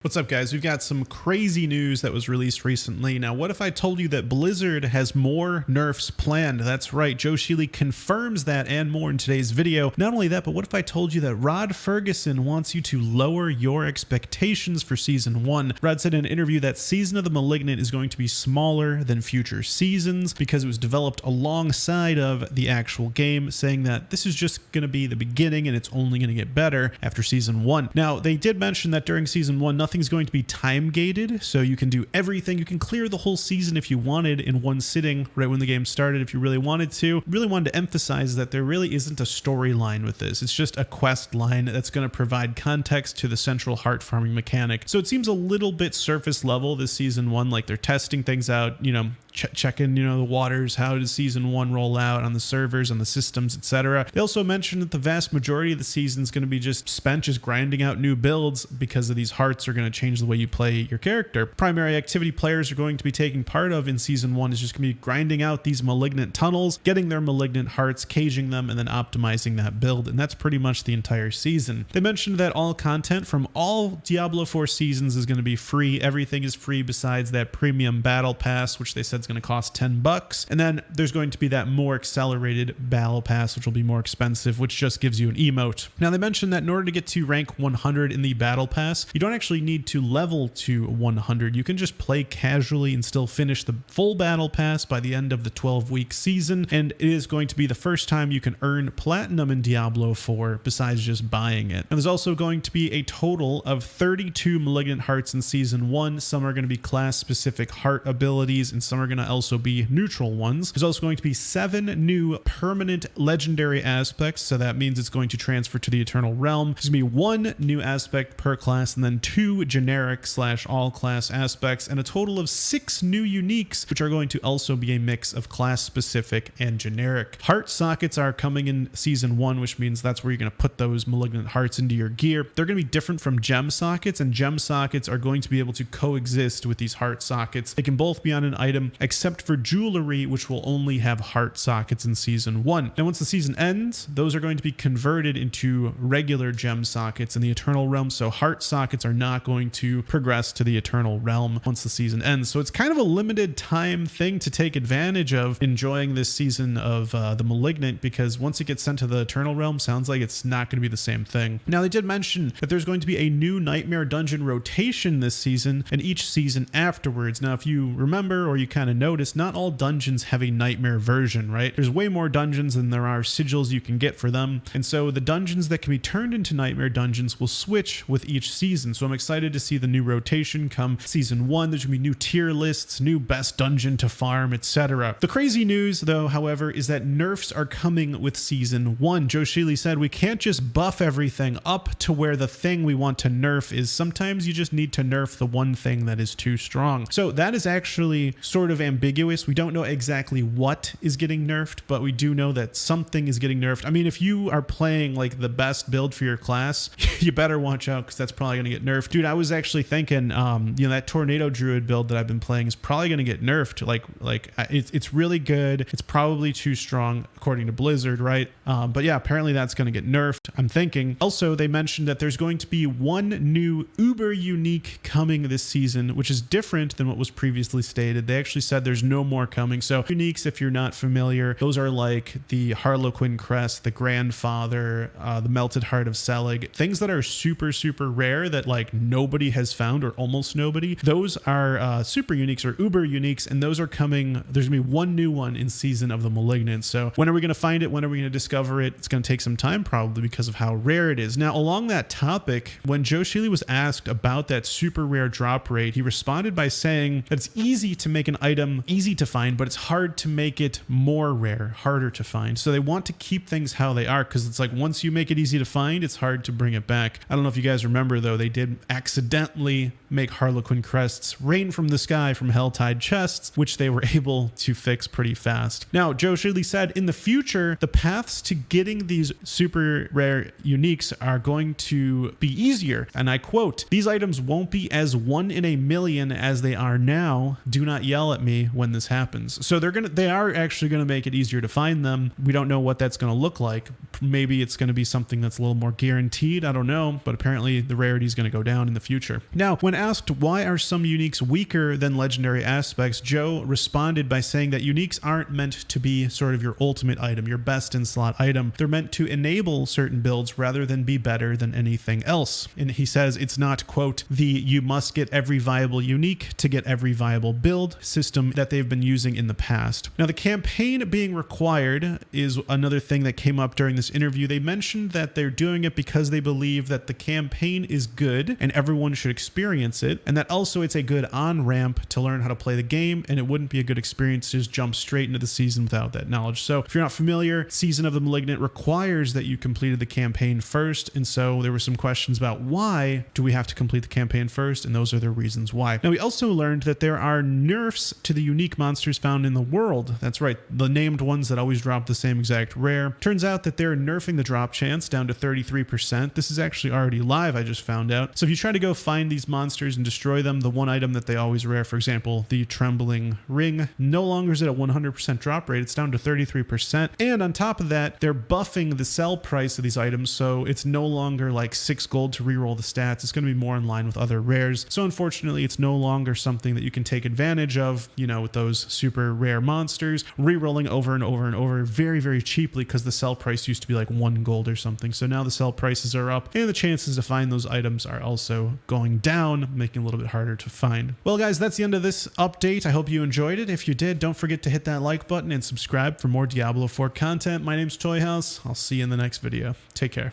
What's up, guys? We've got some crazy news that was released recently. Now, what if I told you that Blizzard has more nerfs planned? That's right, Joe Shirley confirms that and more in today's video. Not only that, but what if I told you that Rod Fergusson wants you to lower your expectations for Season 1? Rod said in an interview that Season of the Malignant is going to be smaller than future seasons because it was developed alongside of the actual game, saying that this is just going to be the beginning and it's only going to get better after Season 1. Now, they did mention that during Season 1, nothing's going to be time gated, so you can do everything. You can clear the whole season if you wanted in one sitting right when the game started if you really wanted to. Really wanted to emphasize that there really isn't a storyline with this. It's just a quest line that's going to provide context to the central heart farming mechanic. So it seems a little bit surface level this Season 1, like they're testing things out, checking, the waters. How does Season 1 roll out on the servers, on the systems, etc. They also mentioned that the vast majority of the season is going to be just spent just grinding out new builds because of these hearts are going to change the way you play your character. Primary activity players are going to be taking part of in Season 1 is just going to be grinding out these malignant tunnels, getting their malignant hearts, caging them, and then optimizing that build. And that's pretty much the entire season. They mentioned that all content from all Diablo 4 seasons is going to be free. Everything is free besides that premium battle pass, which they said is going to cost $10. And then there's going to be that more accelerated battle pass, which will be more expensive, which just gives you an emote. Now, they mentioned that in order to get to rank 100 in the battle pass, you don't actually need to level to 100. You can just play casually and still finish the full battle pass by the end of the 12-week season. And it is going to be the first time you can earn platinum in Diablo 4 besides just buying it. And there's also going to be a total of 32 malignant hearts in Season 1. Some are going to be class-specific heart abilities, and some are going to also be neutral ones. There's also going to be 7 new permanent legendary aspects, so that means it's going to transfer to the Eternal Realm. There's going to be 1 new aspect per class, and then 2 generic / all class aspects, and a total of 6 new uniques, which are going to also be a mix of class specific and generic. Heart sockets are coming in Season 1, which means that's where you're going to put those malignant hearts into your gear. They're going to be different from gem sockets, and gem sockets are going to be able to coexist with these heart sockets. They can both be on an item except for jewelry, which will only have heart sockets in Season 1. Now, once the season ends, those are going to be converted into regular gem sockets in the Eternal Realm, so heart sockets are not going to progress to the Eternal Realm once the season ends. So it's kind of a limited time thing to take advantage of enjoying this season of the Malignant, because once it gets sent to the Eternal Realm, sounds like it's not going to be the same thing. Now, they did mention that there's going to be a new Nightmare Dungeon rotation this season and each season afterwards. Now, if you remember or you kind of notice, not all dungeons have a Nightmare version, right? There's way more dungeons than there are sigils you can get for them. And so the dungeons that can be turned into Nightmare Dungeons will switch with each season. So I'm excited to see the new rotation come Season 1. There's gonna be new tier lists, new best dungeon to farm, etc. The crazy news, though, however, is that nerfs are coming with Season 1. Joe Shirley said we can't just buff everything up to where the thing we want to nerf is. Sometimes you just need to nerf the one thing that is too strong. So that is actually sort of ambiguous. We don't know exactly what is getting nerfed, but we do know that something is getting nerfed. I mean, if you are playing like the best build for your class, you better watch out because that's probably going to get nerfed. Dude, I was actually thinking, that Tornado Druid build that I've been playing is probably going to get nerfed. It's really good. It's probably too strong according to Blizzard, right? But yeah, apparently that's going to get nerfed, I'm thinking. Also, they mentioned that there's going to be 1 new uber unique coming this season, which is different than what was previously stated. They actually said there's no more coming. So uniques, if you're not familiar, those are like the Harlequin Crest, the Grandfather, the Melted Heart of Selig, things that are super, super rare that like nobody has found or almost nobody. Those are super uniques or uber uniques, and those are coming. There's gonna be 1 new one in Season of the Malignant. So when are we gonna find it? When are we gonna discover it? It's gonna take some time probably because of how rare it is. Now, along that topic, when Joe Shirley was asked about that super rare drop rate, he responded by saying that it's easy to make an item easy to find, but it's hard to make it more rare, harder to find. So they want to keep things how they are, because it's like once you make it easy to find, it's hard to bring it back. I don't know if you guys remember, though, they did accidentally make Harlequin Crests rain from the sky from Helltide chests, which they were able to fix pretty fast. Now, Joe Shirley said in the future, the paths to getting these super rare uniques are going to be easier. And I quote, "These items won't be as 1 in a million as they are now. Do not yell at me. me when this happens. So they are actually gonna make it easier to find them. We don't know what that's gonna look like. Maybe it's gonna be something that's a little more guaranteed. I don't know, but apparently the rarity is gonna go down in the future. Now, when asked why are some uniques weaker than legendary aspects, Joe responded by saying that uniques aren't meant to be sort of your ultimate item, your best in slot item. They're meant to enable certain builds rather than be better than anything else. And he says it's not, quote, the you must get every viable unique to get every viable build system that they've been using in the past. Now, the campaign being required is another thing that came up during this interview. They mentioned that they're doing it because they believe that the campaign is good and everyone should experience it, and that also it's a good on-ramp to learn how to play the game, and it wouldn't be a good experience to just jump straight into the season without that knowledge. So if you're not familiar, Season of the Malignant requires that you completed the campaign first, and so there were some questions about why do we have to complete the campaign first, and those are the reasons why. Now, we also learned that there are nerfs to the unique monsters found in the world. That's right, the named ones that always drop the same exact rare. Turns out that they're nerfing the drop chance down to 33%. This is actually already live, I just found out. So if you try to go find these monsters and destroy them, the one item that they always rare, for example, the trembling ring, no longer is at a 100% drop rate. It's down to 33%. And on top of that, they're buffing the sell price of these items, so it's no longer like 6 gold to reroll the stats. It's going to be more in line with other rares. So unfortunately, it's no longer something that you can take advantage of, you know, with those super rare monsters, rerolling over and over and over very, very cheaply, because the sell price used to be like 1 gold or something. So now the sell prices are up and the chances to find those items are also going down, making it a little bit harder to find. Well, guys, that's the end of this update. I hope you enjoyed it. If you did, don't forget to hit that like button and subscribe for more Diablo 4 content. My name's Toyhouze. I'll see you in the next video. Take care.